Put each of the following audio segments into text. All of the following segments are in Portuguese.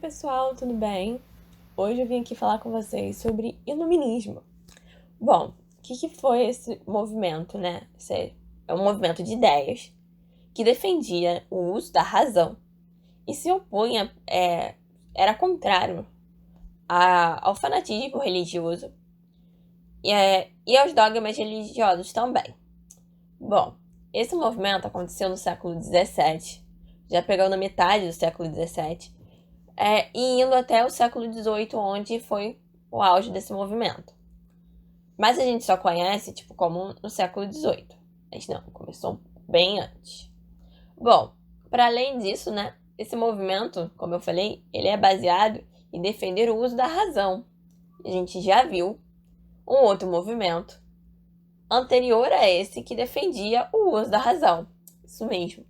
pessoal, tudo bem? Hoje eu vim aqui falar com vocês sobre iluminismo. Bom, o que foi esse movimento, né? Esse é um movimento de ideias que defendia o uso da razão e se opunha, era contrário ao fanatismo religioso e aos dogmas religiosos também. Bom, esse movimento aconteceu no século XVII, já pegando metade do século XVII, e indo até o século XVIII, onde foi o auge desse movimento. Mas a gente só conhece, como no século XVIII. Mas não, começou bem antes. Bom, para além disso, né, esse movimento, como eu falei, ele é baseado em defender o uso da razão. A gente já viu um outro movimento anterior a esse que defendia o uso da razão. Isso mesmo.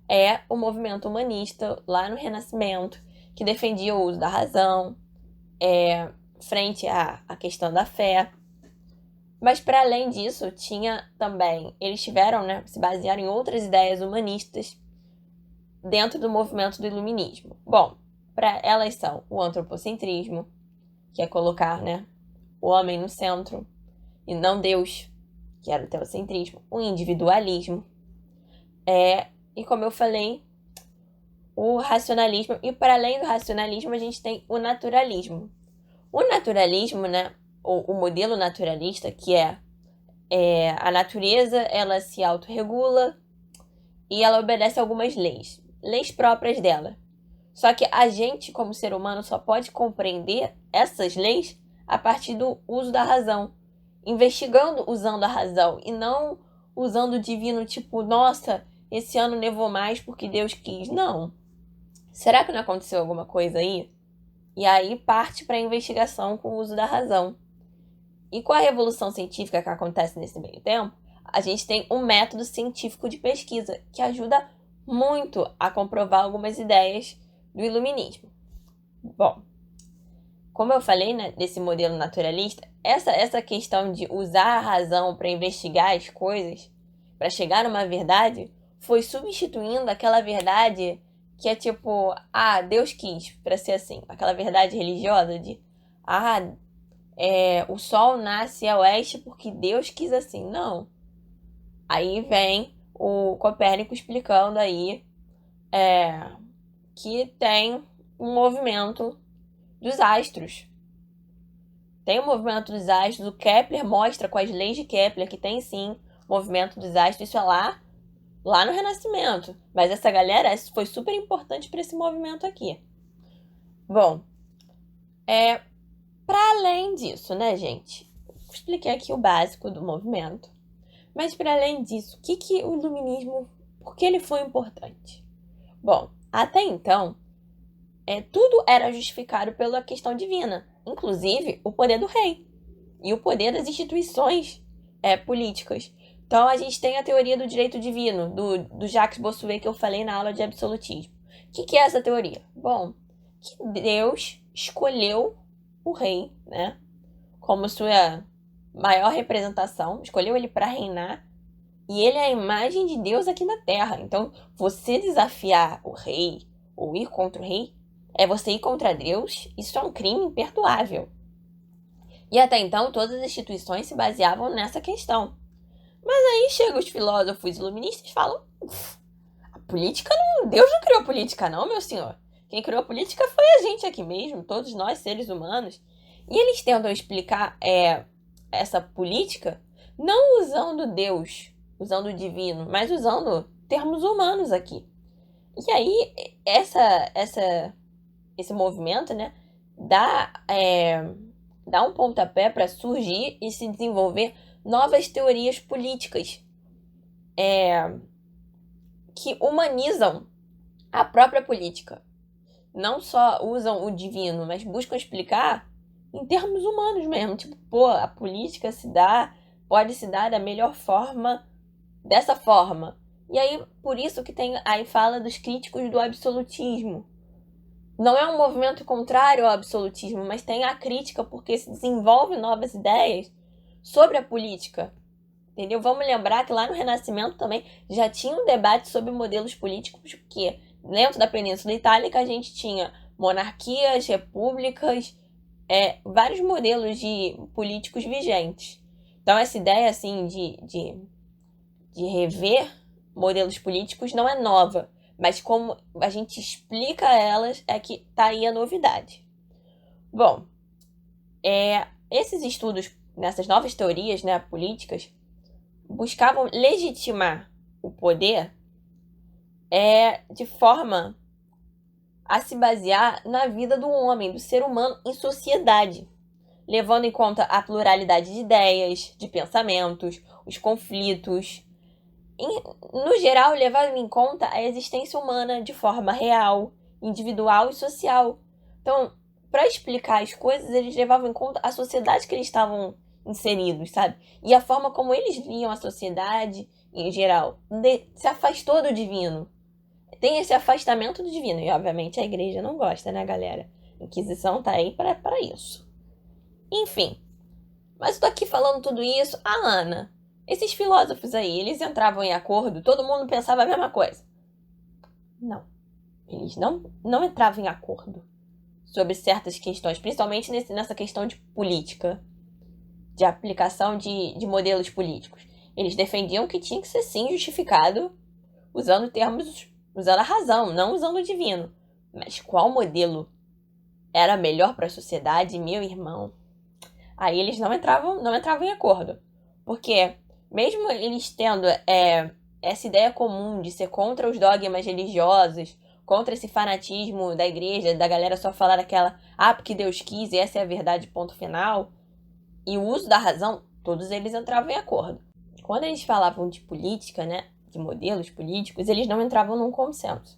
É o movimento humanista lá no Renascimento, que defendia o uso da razão, frente à questão da fé. Mas, para além disso, tinha também... Eles tiveram, né, se basearam em outras ideias humanistas dentro do movimento do iluminismo. Bom, elas são o antropocentrismo, que é colocar, né, o homem no centro e não Deus, que era o teocentrismo. O individualismo. E como eu falei, o racionalismo. E para além do racionalismo, a gente tem o naturalismo. O naturalismo, né, o modelo naturalista, que é a natureza, ela se autorregula e ela obedece a algumas leis próprias dela. Só que a gente, como ser humano, só pode compreender essas leis a partir do uso da razão, investigando usando a razão e não usando o divino, tipo, nossa, esse ano nevou mais porque Deus quis. Não. Será que não aconteceu alguma coisa aí? E aí parte para a investigação com o uso da razão. E com a revolução científica que acontece nesse meio tempo, a gente tem um método científico de pesquisa que ajuda muito a comprovar algumas ideias do iluminismo. Bom, como eu falei, né, desse modelo naturalista, essa questão de usar a razão para investigar as coisas, para chegar numa verdade, foi substituindo aquela verdade que é tipo, Deus quis para ser assim. Aquela verdade religiosa de, o sol nasce a oeste porque Deus quis assim. Não. Aí vem o Copérnico explicando aí que tem um movimento dos astros. Tem o movimento dos astros. O Kepler mostra com as leis de Kepler que tem sim movimento dos astros. Isso é lá no Renascimento. Mas essa galera foi super importante para esse movimento aqui. Bom, para além disso, né, gente? Expliquei aqui o básico do movimento. Mas para além disso, o que o iluminismo, por que ele foi importante? Bom, até então, tudo era justificado pela questão divina, inclusive o poder do rei e o poder das instituições políticas. Então, a gente tem a teoria do direito divino, do Jacques Bossuet, que eu falei na aula de absolutismo. O que é essa teoria? Bom, que Deus escolheu o rei, né, como sua maior representação, escolheu ele para reinar, e ele é a imagem de Deus aqui na Terra. Então, você desafiar o rei, ou ir contra o rei, é você ir contra Deus. Isso é um crime imperdoável. E até então, todas as instituições se baseavam nessa questão. Mas aí chegam os filósofos iluministas e falam, a política não... Deus não criou a política não, meu senhor. Quem criou a política foi a gente aqui mesmo, todos nós, seres humanos. E eles tentam explicar essa política não usando Deus, usando o divino, mas usando termos humanos aqui. E aí, esse movimento, né, dá um pontapé para surgir e se desenvolver novas teorias políticas que humanizam a própria política. Não só usam o divino, mas buscam explicar em termos humanos mesmo. Tipo, a política pode se dar da melhor forma, dessa forma. E aí, por isso que tem aí fala dos críticos do absolutismo. Não é um movimento contrário ao absolutismo, mas tem a crítica porque se desenvolvem novas ideias sobre a política. Entendeu? Vamos lembrar que lá no Renascimento também já tinha um debate sobre modelos políticos, porque dentro da Península Itálica a gente tinha monarquias, repúblicas, vários modelos de políticos vigentes. Então, essa ideia assim de rever modelos políticos não é nova, mas como a gente explica elas é que tá aí a novidade. Bom, esses estudos nessas novas teorias, né, políticas buscavam legitimar o poder de forma a se basear na vida do homem, do ser humano em sociedade, levando em conta a pluralidade de ideias, de pensamentos, os conflitos. No geral, levando em conta a existência humana de forma real, individual e social. Então, para explicar as coisas, eles levavam em conta a sociedade que eles estavam inseridos, sabe? E a forma como eles viam a sociedade, em geral, se afastou do divino. Tem esse afastamento do divino. E, obviamente, a igreja não gosta, né, galera? A Inquisição tá aí para isso. Enfim. Mas eu tô aqui falando tudo isso. Ana, esses filósofos aí, eles entravam em acordo? Todo mundo pensava a mesma coisa? Não. Eles não entravam em acordo sobre certas questões, principalmente nessa questão de política, de aplicação de modelos políticos. Eles defendiam que tinha que ser, sim, justificado usando a razão, não usando o divino. Mas qual modelo era melhor para a sociedade, meu irmão? Aí eles não entravam em acordo. Porque, mesmo eles tendo essa ideia comum de ser contra os dogmas religiosos, contra esse fanatismo da igreja, da galera só falar aquela, porque Deus quis e essa é a verdade, ponto final, e o uso da razão, todos eles entravam em acordo. Quando eles falavam de política, né, de modelos políticos, eles não entravam num consenso.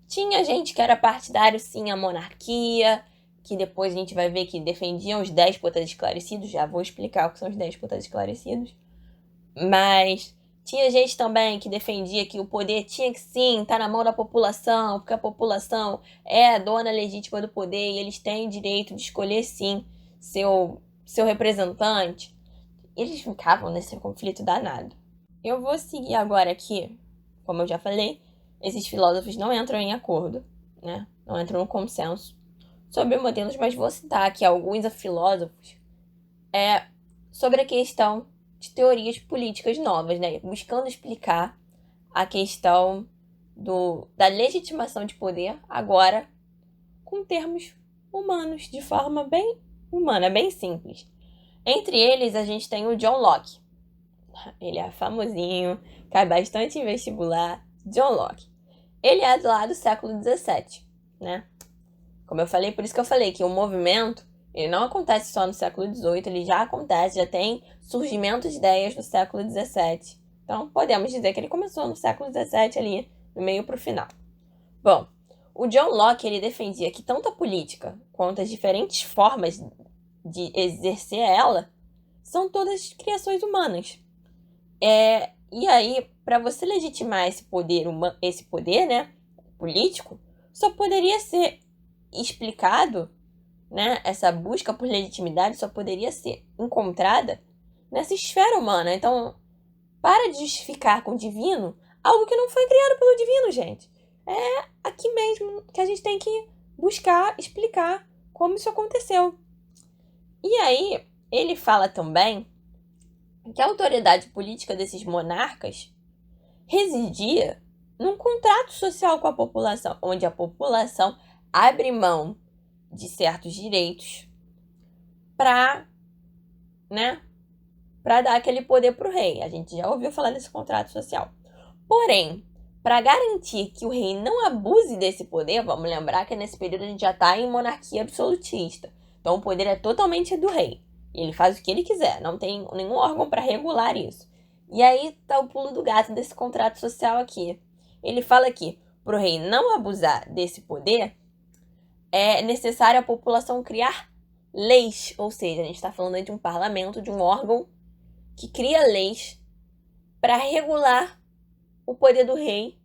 Tinha gente que era partidário, sim, à monarquia, que depois a gente vai ver que defendiam os déspotas esclarecidos, já vou explicar o que são os déspotas esclarecidos, mas tinha gente também que defendia que o poder tinha que, sim, estar na mão da população, porque a população é a dona legítima do poder e eles têm direito de escolher, sim, seu representante. Eles ficavam nesse conflito danado. Eu vou seguir agora aqui, como eu já falei, esses filósofos não entram em acordo, né? Não entram no consenso sobre modelos, mas vou citar aqui alguns filósofos sobre a questão de teorias políticas novas, né? Buscando explicar a questão da legitimação de poder agora com termos humanos, de forma bem humana, bem simples. Entre eles, a gente tem o John Locke. Ele é famosinho, cai bastante em vestibular. John Locke. Ele é lá do século XVII, né? Como eu falei, por isso que eu falei que o movimento, ele não acontece só no século XVIII, ele já acontece, já tem surgimento de ideias no século XVII. Então, podemos dizer que ele começou no século XVII ali, no meio para o final. Bom, o John Locke, ele defendia que tanto a política quanto as diferentes formas de exercer ela são todas criações humanas. E aí, para você legitimar esse poder, né, político, só poderia ser explicado, né, essa busca por legitimidade só poderia ser encontrada nessa esfera humana. Então, para de justificar com o divino algo que não foi criado pelo divino, gente. É aqui mesmo que a gente tem que buscar explicar como isso aconteceu. E aí, ele fala também que a autoridade política desses monarcas residia num contrato social com a população, onde a população abre mão de certos direitos para dar aquele poder para o rei. A gente já ouviu falar desse contrato social. Porém, para garantir que o rei não abuse desse poder, vamos lembrar que nesse período a gente já está em monarquia absolutista. Então o poder é totalmente do rei. Ele faz o que ele quiser, não tem nenhum órgão para regular isso. E aí tá o pulo do gato desse contrato social aqui. Ele fala que para o rei não abusar desse poder, é necessário a população criar leis. Ou seja, a gente está falando aí de um parlamento, de um órgão que cria leis para regular o poder do rei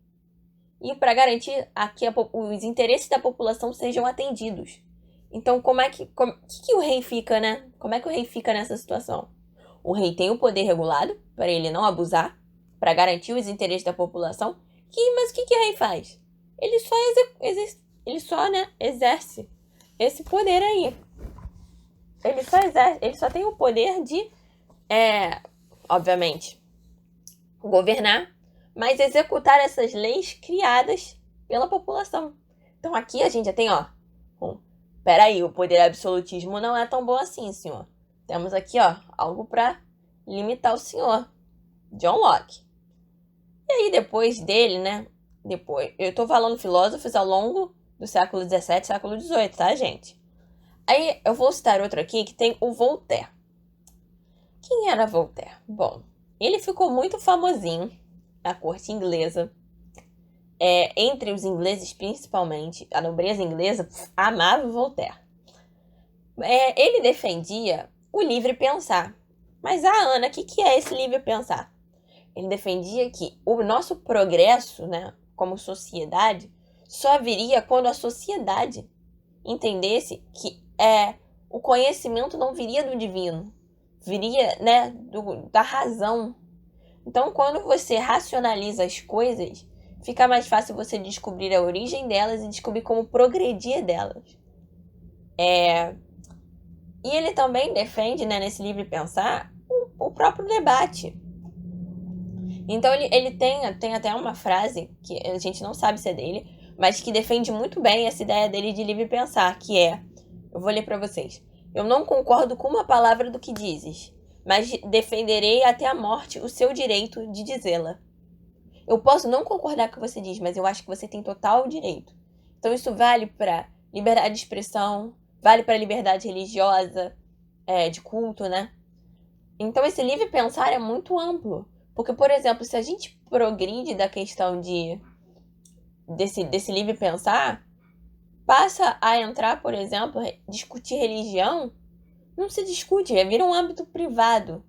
e para garantir que os interesses da população sejam atendidos. Então, que o rei fica, né? Como é que o rei fica nessa situação? O rei tem o poder regulado para ele não abusar, para garantir os interesses da população. Mas o que o rei faz? Ele só ele só, né, exerce esse poder aí. Ele só tem o poder de, obviamente, governar, mas executar essas leis criadas pela população. Então aqui a gente já tem, peraí, o poder absolutismo não é tão bom assim, senhor. Temos aqui, algo para limitar o senhor, John Locke. E aí depois dele, né, eu tô falando filósofos ao longo do século XVII, século XVIII, tá, gente? Aí eu vou citar outro aqui que tem o Voltaire. Quem era Voltaire? Bom, ele ficou muito famosinho na corte inglesa. Entre os ingleses, principalmente, a nobreza inglesa amava Voltaire. Ele defendia o livre pensar. Mas, Ana, o que é esse livre pensar? Ele defendia que o nosso progresso, né, como sociedade, só viria quando a sociedade entendesse que o conhecimento não viria do divino, viria, né, da razão. Então, quando você racionaliza as coisas, fica mais fácil você descobrir a origem delas e descobrir como progredir delas. E ele também defende, né, nesse livre pensar, o próprio debate. Então ele tem até uma frase, que a gente não sabe se é dele, mas que defende muito bem essa ideia dele de livre pensar, que eu vou ler para vocês. Eu não concordo com uma palavra do que dizes, mas defenderei até a morte o seu direito de dizê-la. Eu posso não concordar com o que você diz, mas eu acho que você tem total direito. Então isso vale para liberdade de expressão, vale para liberdade religiosa, de culto, né? Então esse livre pensar é muito amplo. Porque, por exemplo, se a gente progride da questão desse livre pensar, passa a entrar, por exemplo, discutir religião, não se discute, vira um âmbito privado.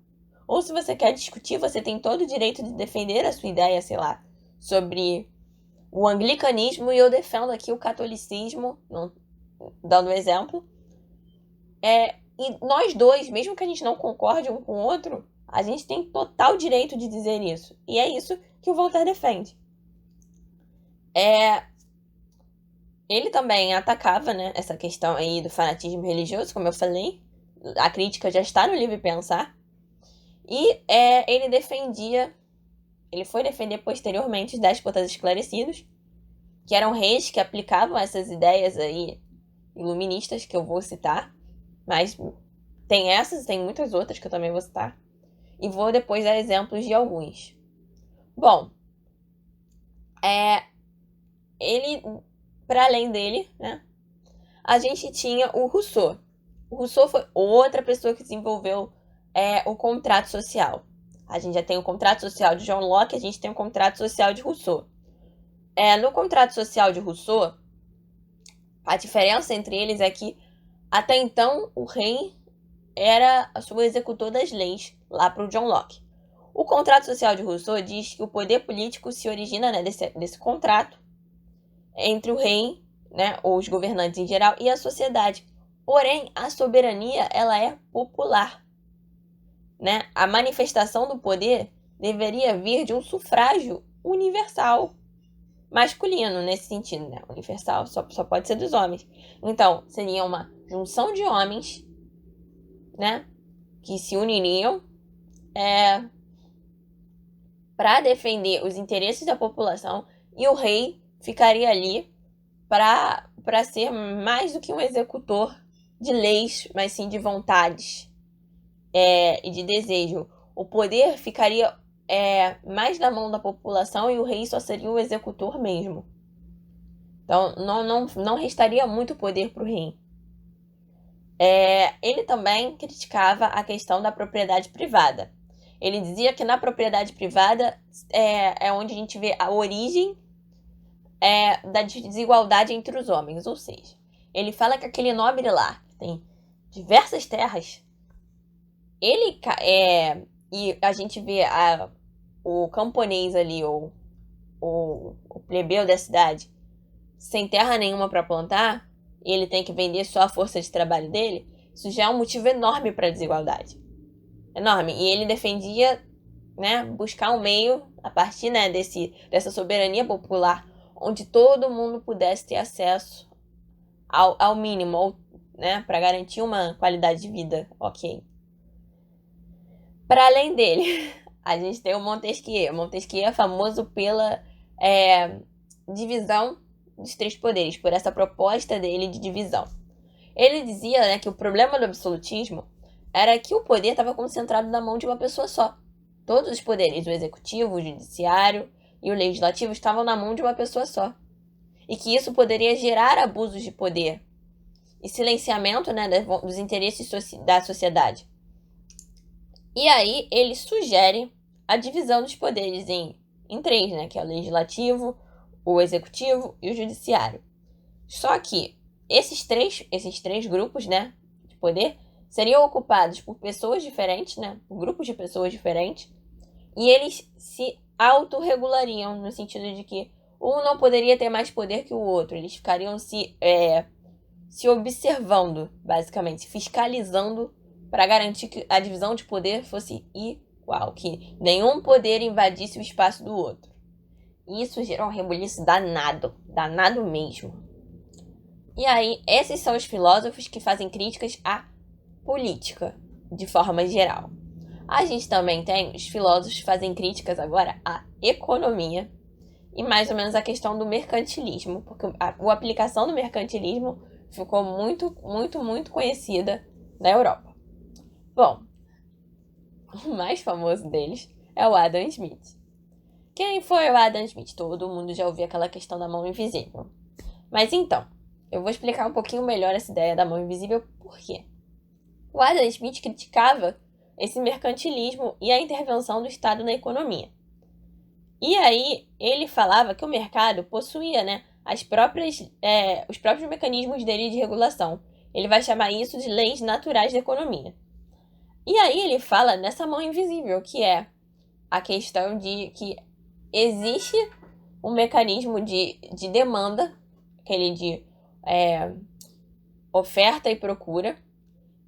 Ou se você quer discutir, você tem todo o direito de defender a sua ideia, sei lá, sobre o anglicanismo, e eu defendo aqui o catolicismo, dando exemplo. E nós dois, mesmo que a gente não concorde um com o outro, a gente tem total direito de dizer isso. E é isso que o Voltaire defende. Ele também atacava, né, essa questão aí do fanatismo religioso, como eu falei. A crítica já está no livre pensar. E ele foi defender posteriormente os déspotas esclarecidos, que eram reis que aplicavam essas ideias aí iluministas que eu vou citar. Mas tem essas e tem muitas outras que eu também vou citar. E vou depois dar exemplos de alguns. Bom, ele, para além dele, né, a gente tinha o Rousseau. O Rousseau foi outra pessoa que desenvolveu o contrato social. A gente já tem o contrato social de John Locke, a gente tem o contrato social de Rousseau. No contrato social de Rousseau, a diferença entre eles é que até então o rei era o executor das leis lá para o John Locke. O contrato social de Rousseau diz que o poder político se origina, né, desse contrato entre o rei, né, ou os governantes em geral, e a sociedade. Porém, a soberania ela é popular, né? A manifestação do poder deveria vir de um sufrágio universal masculino nesse sentido, né? Universal só pode ser dos homens. Então, seria uma junção de homens, né, que se uniriam para defender os interesses da população, e o rei ficaria ali para ser mais do que um executor de leis, mas sim de vontades e de desejo. O poder ficaria mais na mão da população e o rei só seria o executor mesmo. Então não restaria muito poder para o rei. Ele também criticava a questão da propriedade privada. Ele dizia que na propriedade privada é onde a gente vê a origem da desigualdade entre os homens. Ou seja, ele fala que aquele nobre lá tem diversas terras, e a gente vê o camponês ali, ou o plebeu da cidade, sem terra nenhuma para plantar, e ele tem que vender só a força de trabalho dele. Isso já é um motivo enorme para a desigualdade. Enorme. E ele defendia, né, buscar um meio, a partir, né, dessa soberania popular, onde todo mundo pudesse ter acesso ao mínimo, né, para garantir uma qualidade de vida ok. Para além dele, a gente tem o Montesquieu. Montesquieu é famoso pela divisão dos três poderes, por essa proposta dele de divisão. Ele dizia, né, que o problema do absolutismo era que o poder estava concentrado na mão de uma pessoa só. Todos os poderes, o executivo, o judiciário e o legislativo, estavam na mão de uma pessoa só. E que isso poderia gerar abusos de poder e silenciamento, né, dos interesses da sociedade. E aí ele sugere a divisão dos poderes em três, né, que é o legislativo, o executivo e o judiciário. Só que esses três grupos, né, de poder seriam ocupados por pessoas diferentes, né, por grupos de pessoas diferentes, e eles se autorregulariam no sentido de que um não poderia ter mais poder que o outro. Eles ficariam se observando, basicamente, fiscalizando para garantir que a divisão de poder fosse igual, que nenhum poder invadisse o espaço do outro. E isso gerou um rebuliço danado mesmo. E aí, esses são os filósofos que fazem críticas à política, de forma geral. A gente também tem os filósofos que fazem críticas agora à economia e mais ou menos a questão do mercantilismo, porque a aplicação do mercantilismo ficou muito, muito, muito conhecida na Europa. Bom, o mais famoso deles é o Adam Smith. Quem foi o Adam Smith? Todo mundo já ouviu aquela questão da mão invisível. Mas então, eu vou explicar um pouquinho melhor essa ideia da mão invisível, por quê? O Adam Smith criticava esse mercantilismo e a intervenção do Estado na economia. E aí, ele falava que o mercado possuía, né, os próprios mecanismos dele de regulação. Ele vai chamar isso de leis naturais da economia. E aí ele fala nessa mão invisível, que é a questão de que existe um mecanismo de demanda, aquele de oferta e procura.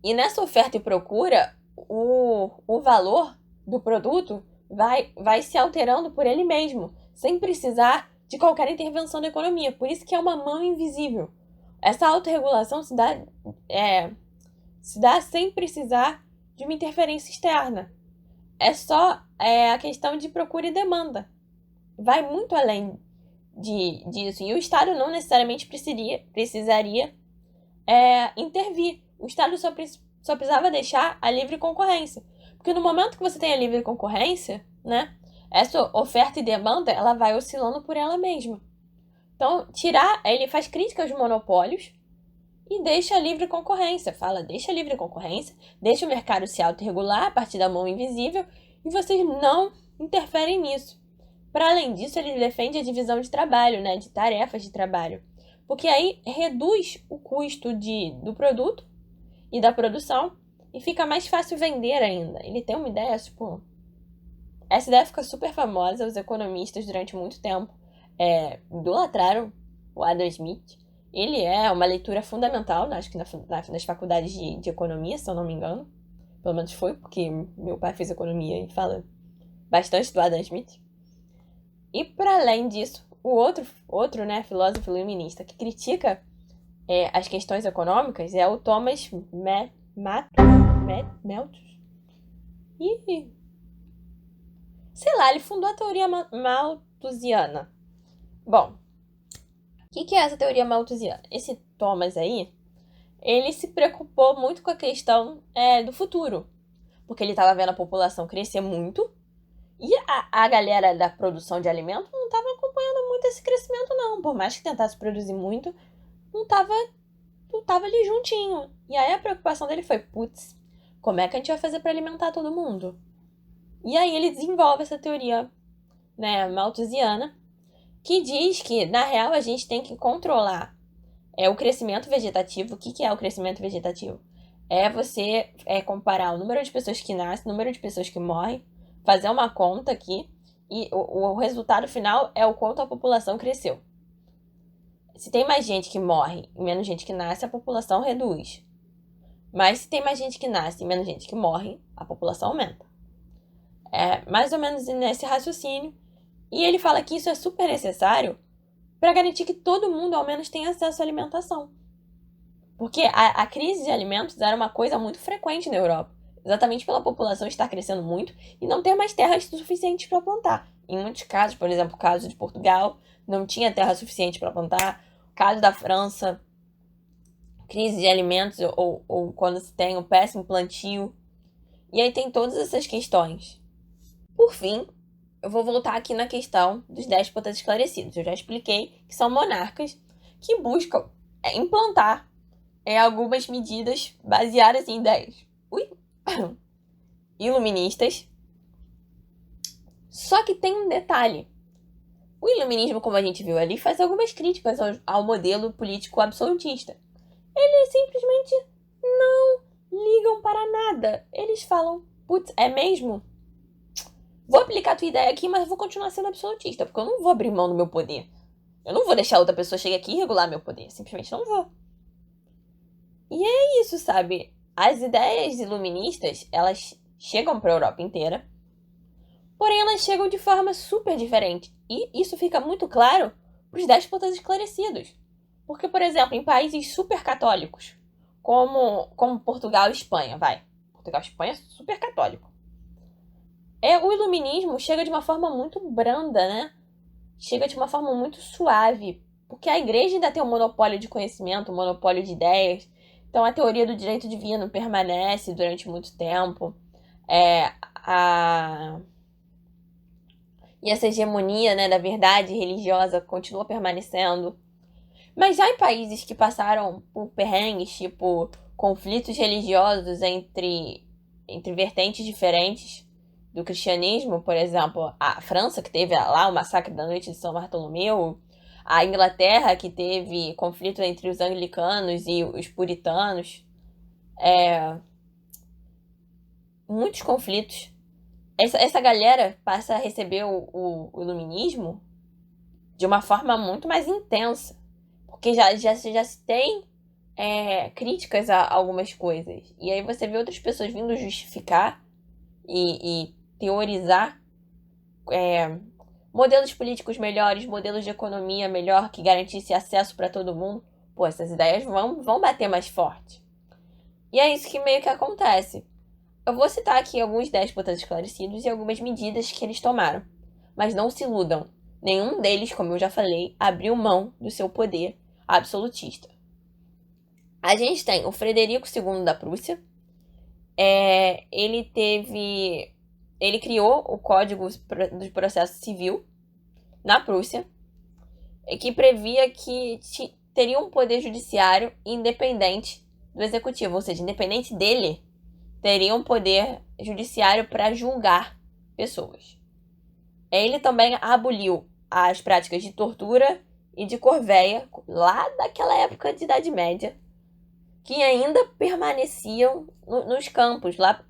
E nessa oferta e procura, o valor do produto vai se alterando por ele mesmo, sem precisar de qualquer intervenção da economia. Por isso que é uma mão invisível. Essa autorregulação se dá sem precisar de uma interferência externa. É só a questão de procura e demanda. Vai muito além disso. E o Estado não necessariamente precisaria intervir. O Estado só precisava deixar a livre concorrência. Porque no momento que você tem a livre concorrência, né, essa oferta e demanda, ela vai oscilando por ela mesma. Então, ele faz críticas aos monopólios e deixa a livre concorrência. Deixa a livre concorrência, deixa o mercado se autorregular a partir da mão invisível e vocês não interferem nisso. Para além disso, ele defende a divisão de trabalho, né, de tarefas de trabalho. Porque aí reduz o custo do produto e da produção e fica mais fácil vender ainda. Ele tem uma ideia, essa ideia fica super famosa. Os economistas, durante muito tempo, idolatraram o Adam Smith. Ele é uma leitura fundamental, acho que nas faculdades de economia, se eu não me engano. Pelo menos foi, porque meu pai fez economia e fala bastante do Adam Smith. E, para além disso, o outro, né, filósofo iluminista que critica as questões econômicas é o Thomas Malthus. E sei lá, ele fundou a teoria malthusiana. Bom, o que é essa teoria malthusiana? Esse Thomas aí, ele se preocupou muito com a questão do futuro, porque ele estava vendo a população crescer muito e a galera da produção de alimentos não estava acompanhando muito esse crescimento, não. Por mais que tentasse produzir muito, não estava ali juntinho. E aí a preocupação dele foi, como é que a gente vai fazer para alimentar todo mundo? E aí ele desenvolve essa teoria, né, malthusiana, que diz que, na real, a gente tem que controlar o crescimento vegetativo. O que é o crescimento vegetativo? É você comparar o número de pessoas que nascem, o número de pessoas que morrem, fazer uma conta aqui, e o resultado final é o quanto a população cresceu. Se tem mais gente que morre e menos gente que nasce, a população reduz. Mas se tem mais gente que nasce e menos gente que morre, a população aumenta. É mais ou menos nesse raciocínio. E ele fala que isso é super necessário para garantir que todo mundo, ao menos, tenha acesso à alimentação. Porque a crise de alimentos era uma coisa muito frequente na Europa, exatamente pela população estar crescendo muito e não ter mais terras suficientes para plantar. Em muitos casos, por exemplo, o caso de Portugal, não tinha terra suficiente para plantar. O caso da França, crise de alimentos ou quando se tem um péssimo plantio. E aí tem todas essas questões. Por fim, eu vou voltar aqui na questão dos déspotas esclarecidos. Eu já expliquei que são monarcas que buscam implantar algumas medidas baseadas em ideias iluministas. Só que tem um detalhe. O iluminismo, como a gente viu ali, faz algumas críticas ao modelo político absolutista. Eles simplesmente não ligam para nada. Eles falam, putz, é mesmo? Vou aplicar a tua ideia aqui, mas vou continuar sendo absolutista, porque eu não vou abrir mão do meu poder. Eu não vou deixar outra pessoa chegar aqui e regular meu poder. Simplesmente não vou. E é isso, sabe? As ideias iluministas, elas chegam para a Europa inteira, porém elas chegam de forma super diferente. E isso fica muito claro para os déspotas esclarecidos. Porque, por exemplo, em países super católicos, como Portugal e Espanha, vai. Portugal e Espanha é super católico. O iluminismo chega de uma forma muito branda, né? Chega de uma forma muito suave. Porque a igreja ainda tem um monopólio de conhecimento, um monopólio de ideias. Então a teoria do direito divino permanece durante muito tempo. E essa hegemonia, né, da verdade religiosa continua permanecendo. Mas já em países que passaram por perrengues, tipo conflitos religiosos entre vertentes diferentes do cristianismo, por exemplo, a França, que teve lá o massacre da noite de São Bartolomeu, a Inglaterra, que teve conflito entre os anglicanos e os puritanos, muitos conflitos. Essa galera passa a receber o iluminismo de uma forma muito mais intensa, porque já se tem críticas a algumas coisas. E aí você vê outras pessoas vindo justificar e teorizar modelos políticos melhores, modelos de economia melhor que garantisse acesso para todo mundo. Pô, essas ideias vão bater mais forte. E é isso que meio que acontece. Eu vou citar aqui alguns déspotas esclarecidos e algumas medidas que eles tomaram. Mas não se iludam. Nenhum deles, como eu já falei, abriu mão do seu poder absolutista. A gente tem o Frederico II da Prússia. Ele criou o Código do Processo Civil na Prússia, que previa que teria um poder judiciário independente do executivo, ou seja, independente dele, teria um poder judiciário para julgar pessoas. Ele também aboliu as práticas de tortura e de corveia lá daquela época de Idade Média, que ainda permaneciam nos campos. Lá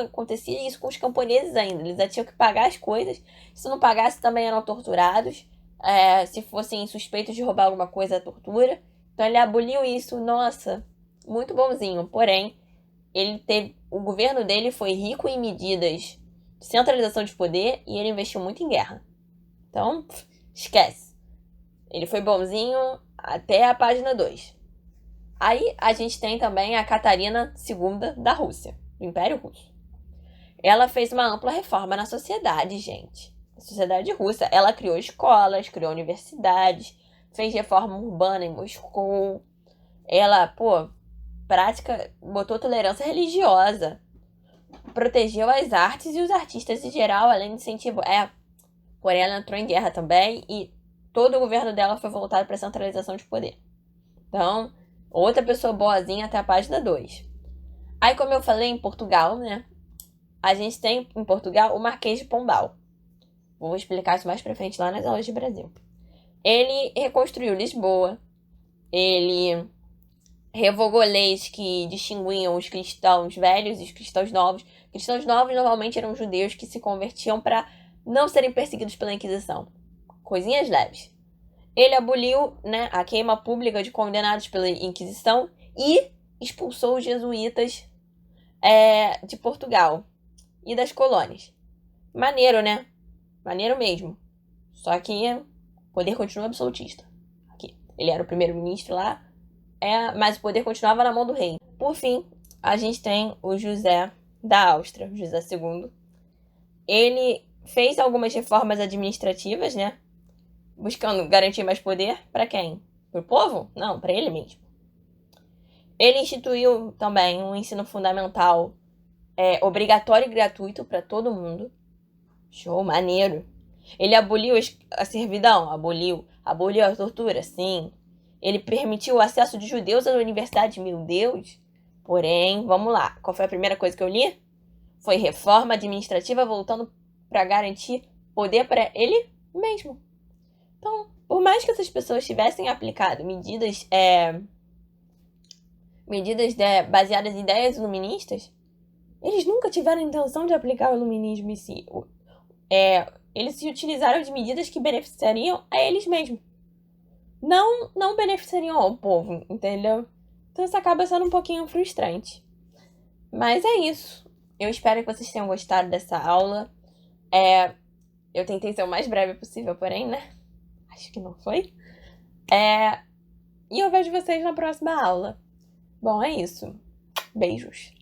acontecia isso com os camponeses ainda. Eles já tinham que pagar as coisas. Se não pagasse, também eram torturados. Se fossem suspeitos de roubar alguma coisa, tortura. Então ele aboliu isso. Nossa, muito bonzinho. Porém, o governo dele foi rico em medidas de centralização de poder e ele investiu muito em guerra. Então, esquece. Ele foi bonzinho até a página 2. Aí a gente tem também a Catarina II da Rússia, do Império Russo. Ela fez uma ampla reforma na sociedade, gente. A sociedade russa, ela criou escolas, criou universidades, fez reforma urbana em Moscou. Ela, botou tolerância religiosa, protegeu as artes e os artistas em geral, além de incentivo. Porém, ela entrou em guerra também e todo o governo dela foi voltado para a centralização de poder. Então, outra pessoa boazinha até a página 2. Aí, como eu falei, em Portugal, né? A gente tem em Portugal o Marquês de Pombal. Vou explicar isso mais pra frente lá nas aulas de Brasil. Ele reconstruiu Lisboa. Ele revogou leis que distinguiam os cristãos velhos e os cristãos novos. Cristãos novos normalmente eram judeus que se convertiam para não serem perseguidos pela Inquisição. Coisinhas leves. Ele aboliu, né, a queima pública de condenados pela Inquisição e expulsou os jesuítas de Portugal e das colônias. Maneiro, né? Maneiro mesmo. Só que o poder continua absolutista. ele era o primeiro-ministro lá, mas o poder continuava na mão do rei. Por fim, a gente tem o José da Áustria, José II. Ele fez algumas reformas administrativas, né? Buscando garantir mais poder para quem? Para o povo? Não, para ele mesmo. Ele instituiu também um ensino fundamental obrigatório e gratuito para todo mundo. Show, maneiro. Ele aboliu a servidão? Aboliu. Aboliu a tortura? Sim. Ele permitiu o acesso de judeus à universidade? Meu Deus. Porém, vamos lá. Qual foi a primeira coisa que eu li? Foi reforma administrativa voltando para garantir poder para ele mesmo. Então, por mais que essas pessoas tivessem aplicado medidas baseadas em ideias iluministas, eles nunca tiveram a intenção de aplicar o iluminismo em si. Eles se utilizaram de medidas que beneficiariam a eles mesmos. Não beneficiariam ao povo, entendeu? Então isso acaba sendo um pouquinho frustrante. Mas é isso. Eu espero que vocês tenham gostado dessa aula. Eu tentei ser o mais breve possível, porém, né? Acho que não foi. E eu vejo vocês na próxima aula. Bom, é isso. Beijos.